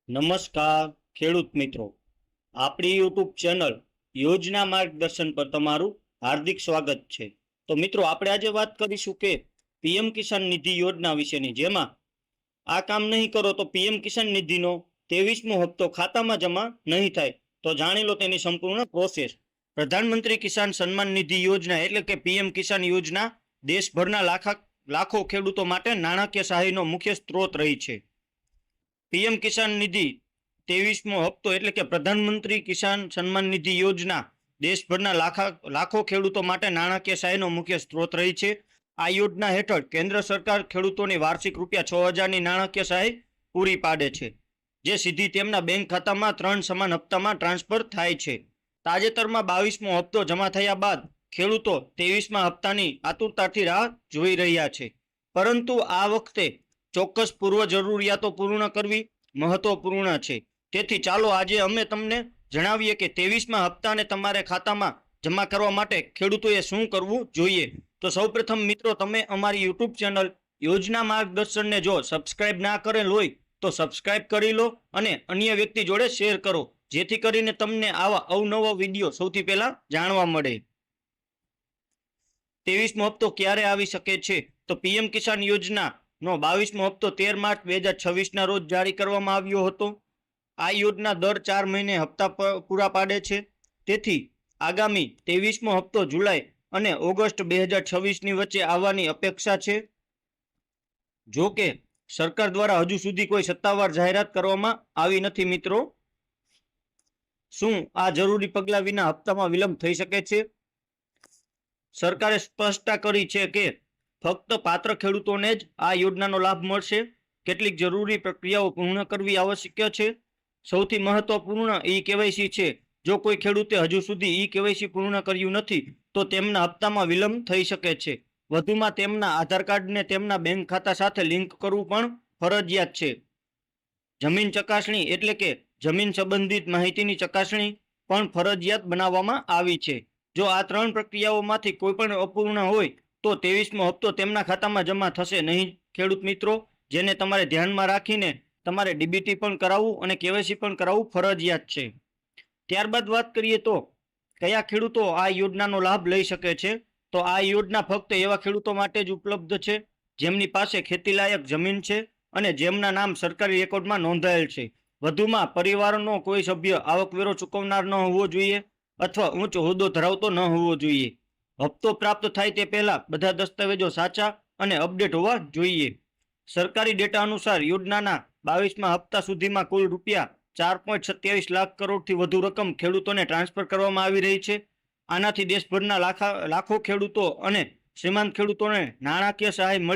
નમસ્કાર ખેડૂત મિત્રો, આપણી યુટ્યુબ ચેનલ યોજના માર્ગદર્શન પર તમારું હાર્દિક સ્વાગત છે। તો મિત્રો, આપણે આજે વાત કરીશું કે પીએમ કિસાન નિધિ યોજના વિશેની, જેમાં આ કામ નહીં કરો તો પીએમ કિસાન નિધિનો 23મો હપ્તો ખાતામાં જમા નહીં થાય। તો જાણી લો તેની સંપૂર્ણ પ્રોસેસ। પ્રધાનમંત્રી કિસાન સન્માન નિધિ યોજના એટલે કે પીએમ કિસાન યોજના દેશભરના લાખો ખેડૂતો માટે નાણાકીય સહાયનો મુખ્ય સ્ત્રોત રહી છે। પીએમ કિસાન નિધિ 23મો હપ્તો એટલે કે પ્રધાનમંત્રી કિસાન સન્માન નિધિ યોજના દેશભરના લાખો ખેડૂતો માટે નાણાકીય સહાયનો મુખ્ય સ્ત્રોત રહી છે। આ યોજના હેઠળ કેન્દ્ર સરકાર ખેડૂતોની વાર્ષિક ₹6,000ની નાણાકીય સહાય પૂરી પાડે છે, જે સીધી તેમના બેંક ખાતામાં 3 સમાન હપ્તામાં ટ્રાન્સફર થાય છે। તાજેતરમાં 22મો હપ્તો જમા થયા બાદ ખેડૂતો 23મા હપ્તાની આતુરતાથી રાહ જોઈ રહ્યા છે, પરંતુ આ વખતે ચોક્કસ પૂર્વ જરૂરિયાતો પૂર્ણ કરવી મહત્વપૂર્ણ છે। તેથી ચાલો આજે અમે તમને જણાવીએ કે 23મા હપ્તાને તમારે ખાતામાં જમા કરવા માટે ખેડૂતોએ શું કરવું જોઈએ। તો સૌપ્રથમ મિત્રો, તમે અમારી યુટ્યુબ ચેનલ યોજના માર્ગદર્શનને જો સબસ્ક્રાઇબ ના કરેલ હોય તો સબસ્ક્રાઇબ કરી લો અને અન્ય વ્યક્તિ જોડે શેર કરો, જેથી કરીને તમને આવા અવનવા વિડીયો સૌથી પહેલા જાણવા મળે। 23મો હપ્તો ક્યારે આવી શકે છે? તો પીએમ કિસાન યોજના નો 22મો હપ્તો 13 માર્ચ 2026ના રોજ જારી કરવામાં આવ્યો હતો। આ યોજના દર 4 મહિને હપ્તા પૂરા પાડે છે, તેથી આગામી 23મો હપ્તો જુલાઈ અને ઓગસ્ટ 2026ની વચ્ચે આવવાની અપેક્ષા છે। જો કે સરકાર દ્વારા હજુ સુધી કોઈ સત્તાવાર જાહેરાત કરવામાં આવી નથી। મિત્રો, શું આ જરૂરી પગલાં વિના હપ્તામાં વિલંબ થઈ શકે છે? સરકારે સ્પષ્ટતા કરી છે કે ફક્ત પાત્ર ખેડૂતોને જ આ યોજનાનો લાભ મળશે। કેટલીક જરૂરી પ્રક્રિયાઓ પૂર્ણ કરવી આવશ્યક છે। સૌથી મહત્વપૂર્ણ ઈ-કેવાયસી છે। જો કોઈ ખેડૂતે હજુ સુધી ઈ-કેવાયસી પૂર્ણ કર્યું નથી તો તેમના હપ્તામાં વિલંબ થઈ શકે છે। વધુમાં તેમના આધાર કાર્ડને તેમના બેંક ખાતા સાથે લિંક કરવું પણ ફરજિયાત છે। જમીન ચકાસણી એટલે કે જમીન સંબંધિત માહિતીની ચકાસણી પણ ફરજિયાત બનાવવામાં આવી છે। જો આ 3 પ્રક્રિયાઓમાંથી કોઈ પણ અપૂર્ણ હોય તો 23મો હપ્તો તેમના ખાતામાં જમા થશે નહીં। ખેડૂત મિત્રો, જેને તમારે ધ્યાનમાં રાખીને તમારે ડીબીટી પણ કરાવવું અને કેવાયસી પણ કરાવવું ફરજિયાત છે। ત્યારબાદ વાત કરીએ તો કયા ખેડૂતો આ યોજનાનો લાભ લઈ શકે છે? તો આ યોજના ફક્ત એવા ખેડૂતો માટે જ ઉપલબ્ધ છે જેમની પાસે ખેતીલાયક જમીન છે અને જેમના નામ સરકારી રેકોર્ડમાં નોંધાયેલ છે। વધુમાં પરિવારનો કોઈ સભ્ય આવકવેરો ચૂકવનાર ન હોવો જોઈએ અથવા ઉચ્ચ હોદ્દો ધરાવતો ન હોવો જોઈએ। હપ્તો પ્રાપ્ત થાય તે પહેલા બધા દસ્તાવેજો સાચા અને અપડેટ હોવા જોઈએ। સરકારી ડેટા અનુસાર યોજનાના 22મા હપ્તા સુધીમાં કુલ ₹4.27 લાખ કરોડથી વધુ રકમ ખેડૂતોને ટ્રાન્સફર કરવામાં આવી રહી છે। આનાથી દેશભરના લાખો ખેડૂતો અને સીમાંત ખેડૂતોને નાણાકીય સહાય મળી